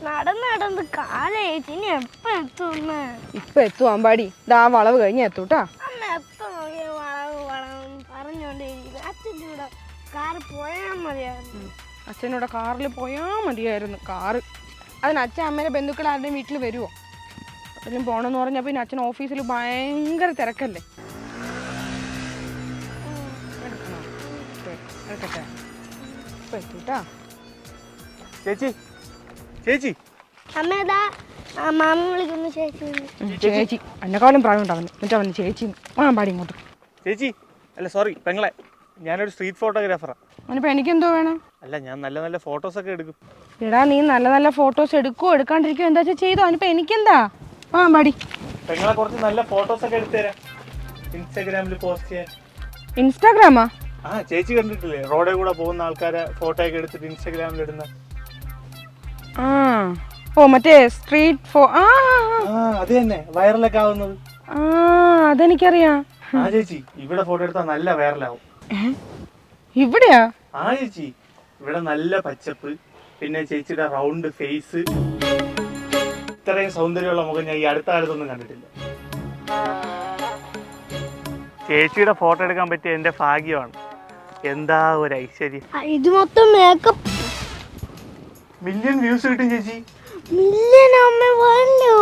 നടന്ന് കാലേ ഇനി എപ്പ എത്തും? ഇപ്പൊ എത്തും അമ്പാടി. ഇതാ വളവ് കഴിഞ്ഞ എത്തൂട്ടാ. അമ്മ എത്ര വളവ് പറഞ്ഞോണ്ടേ അച്ഛൻ്റെ കൂടെ കാറ് പോയാ മതിയായിരുന്നു. അച്ഛനോടെ കാറിൽ പോയാ മതിയായിരുന്നു. കാറ് അതിന് അച്ഛൻ അമ്മേടെ ബന്ധുക്കൾ ആരുടെയും വീട്ടിൽ വരുമോ? എല്ലാം പോണെന്ന് പറഞ്ഞാൽ പിന്നെ അച്ഛൻ ഓഫീസിൽ ഭയങ്കര തിരക്കല്ലേ. ഇപ്പൊ എത്തൂട്ടാ. ചേച്ചി ചേച്ചി അമ്മേതാ മാമ വിളിക്കുന്നു ചേച്ചി. ചേച്ചി എന്നെക്കാളും പ്രായം ഉണ്ടാവുന്നു. എന്നിട്ട് അവന് ചേച്ചി പാടി ഇങ്ങോട്ട്. ചേച്ചി അല്ല സോറി പെങ്ങളെ, ഞാനൊരു സ്ട്രീറ്റ് ഫോട്ടോഗ്രാഫറാ. അവനിപ്പോൾ എനിക്കെന്തോ വേണം? അല്ല ഞാൻ നല്ല നല്ല ഫോട്ടോസൊക്കെ എടുക്കും. എടാ നീ നല്ല നല്ല ഫോട്ടോസ് എടുക്കുവോ എടുക്കാണ്ടിരിക്കുവോ എന്താ വെച്ചാൽ ചെയ്തോ. അവനിപ്പോൾ എനിക്കെന്താ പാടി. പെങ്ങളെ കുറച്ച് നല്ല ഫോട്ടോസൊക്കെ എടുത്തു തരാം, ഇൻസ്റ്റാഗ്രാമിൽ പോസ്റ്റ് ചെയ്യാൻ. ഇൻസ്റ്റാഗ്രാമാ? ആ ചേച്ചി കണ്ടിട്ടില്ലേ റോഡിൽ കൂടെ പോകുന്ന ആൾക്കാരെ ഫോട്ടോ ഒക്കെ എടുത്തിട്ട് ഇൻസ്റ്റാഗ്രാമിൽ ഇടുന്ന? ആ ഓ മറ്റേ സ്ട്രീറ്റ് അത് തന്നെ വൈറലൊക്കെ ആവുന്നത്. ആ അതെനിക്കറിയാം. ആ ചേച്ചി ഇവിടെ ഫോട്ടോ എടുത്താൽ നല്ല വൈറലാവും. ഇവിടെയാ? ആ ചേച്ചി ഇവിടെ നല്ല പച്ചപ്പ്, പിന്നെ ചേച്ചിയുടെ റൗണ്ട് ഫേസ്, ഇത്രയും സൗന്ദര്യമുള്ള മുഖം ഞാൻ ഈ അടുത്ത കാലത്തൊന്നും കണ്ടിട്ടില്ല. ചേച്ചിയുടെ ഫോട്ടോ എടുക്കാൻ പറ്റിയ എന്റെ ഭാഗ്യമാണ്. എന്താ ഒരു ഐശ്വര്യം. ഇത് മൊത്തം മേക്കപ്പ്. മില്യൺ വ്യൂസ് കിട്ടും ചേച്ചി. മില്യൺ അമ്മ വേണ്ടോ?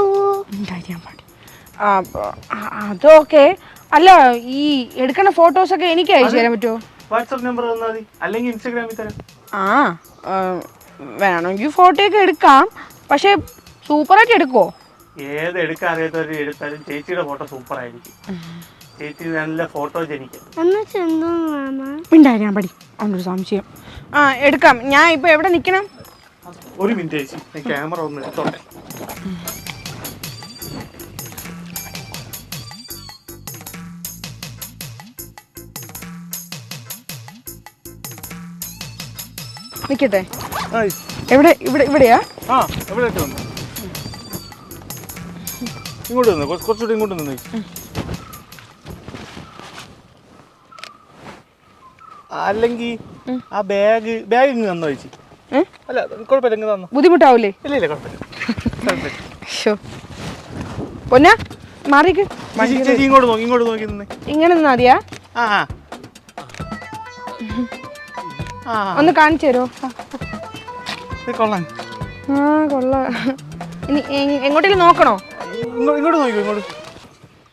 അതൊക്കെ അല്ല, ഈ എടുക്കുന്ന ഫോട്ടോസ് ഒക്കെ എനിക്ക് അയച്ചു തരാൻ പറ്റുമോ? വാട്സ്ആപ്പ് നമ്പർ തന്നാൽ മതി, അല്ലെങ്കിൽ ഇൻസ്റ്റാഗ്രാമിൽ തരാം. വേണമെങ്കിൽ ഫോട്ടോ ഒക്കെ എടുക്കാം, പക്ഷെ സൂപ്പറായിട്ട് എടുക്കുമോ? ഏത് എടുക്കാൻ അറിയാത്തവർ എടുത്താലും ചേച്ചിയുടെ ഫോട്ടോ സൂപ്പർ ആയിരിക്കും. ചേച്ചി നല്ല ഫോട്ടോ ജനിക്കും. ഞാൻ പടി അവനൊരു സംശയം. എടുക്കാം. ഞാൻ ഇപ്പൊ എവിടെ നിൽക്കണം? ഒരു മിനിറ്റ് ചേച്ചി, ഞാൻ ക്യാമറ ഒന്ന് എടുത്തോട്ടെ. നിക്കട്ടെ. എവിടെ? ഇവിടെയാ? ആ എവിടെ വന്നു? ഇങ്ങോട്ട് വന്നു, കുറച്ചുകൂടി ഇങ്ങോട്ട് നിന്ന്. അല്ലെങ്കിൽ ആ ബാഗ് ഇങ്ങ് തന്നോ ചേച്ചി? അല്ല കുഴപ്പമില്ല, ഇങ്ങ് തന്നോ. ബുദ്ധിമുട്ടാവൂലേ? ഇല്ല ഇല്ല കുഴപ്പമില്ല. പൊന്നാ മാറിക്ക്. ചേച്ചി ഇങ്ങോട്ട് നോക്കി നിന്നേ. ഇങ്ങനെ നിന്നാ മതിയാ? ഒന്ന് കാണിച്ചു തരുമോ? കൊള്ളാം. കൊള്ളാം. ഇനി എങ്ങോട്ടേലും നോക്കണോ? ഇങ്ങോട്ട് നോക്കിയോ, ഇങ്ങോട്ട്.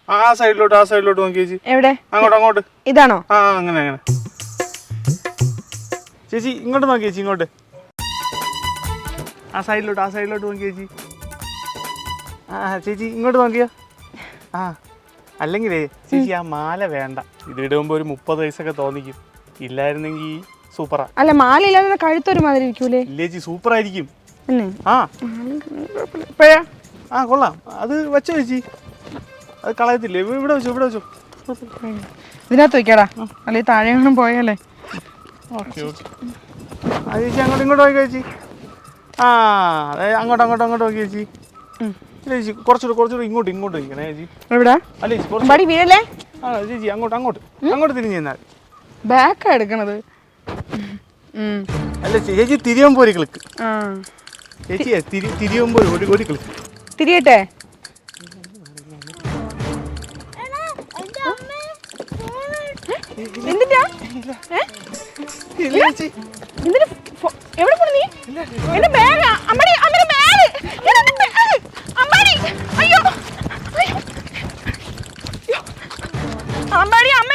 ആ സൈഡിലോട്ട് നോക്കി ചേച്ചി. എവിടെ? അങ്ങോട്ട്. ഇതാണോ? അങ്ങനെ ചേച്ചി ഇങ്ങോട്ട് നോക്കി ചേച്ചി, ഇങ്ങോട്ട്. ആ സൈഡിലോട്ട് നോക്കി ചേച്ചി. ചേച്ചി ഇങ്ങോട്ട് നോക്കിയോ? അല്ലെങ്കിലേ ചേച്ചി ആ മാല വേണ്ട. ഇത് ഇടുമ്പോൾ ഒരു 30 വയസ്സൊക്കെ തോന്നിക്കും. ഇല്ലായിരുന്നെങ്കിൽ സൂപ്പറാ. അല്ല മാല ഇല്ലാതെ കഴുത്തൊരു മാതിരി ഇരിക്കൂലേ? ഇല്ലേ ചേച്ചി സൂപ്പർ ആയിരിക്കും. കൊള്ളാം. അത് വെച്ചോ ചേച്ചി, അത് കളയത്തില്ലേ? ഇവിടെ വെച്ചോ. ഇതിനകത്ത് വെക്കാടാ, അല്ലെ താഴെ പോയാലേ. ഓക്കെ ചേച്ചി ഇങ്ങോട്ട് നോക്കി ചേച്ചി. അങ്ങോട്ട് നോക്കി ചേച്ചി. ചേച്ചി കുറച്ചുകൂടി ഇങ്ങോട്ട് നിൽക്കണേ ചേച്ചി. എവിടെ? അല്ല ചേച്ചി വീഴല്ലേ? ചേച്ചി അങ്ങോട്ട് തിരിഞ്ഞു നിന്നാൽ. ബാക്കാ എടുക്കണത്. അല്ല ചേച്ചി തിരിയുമ്പോൾ ഒരു ക്ലിക്ക്. ചേച്ചി തിരിയുമ്പോൾ ഒരു ക്ലിക്ക്. തിരിയട്ടെ? എന്തിനാ? എവിടെ പോണു നീ? എന്റെ ബാഗ് അമ്മടി, അമ്മയുടെ ബാഗ്. അമ്മടി, അയ്യോ അമ്മടി, അമ്മ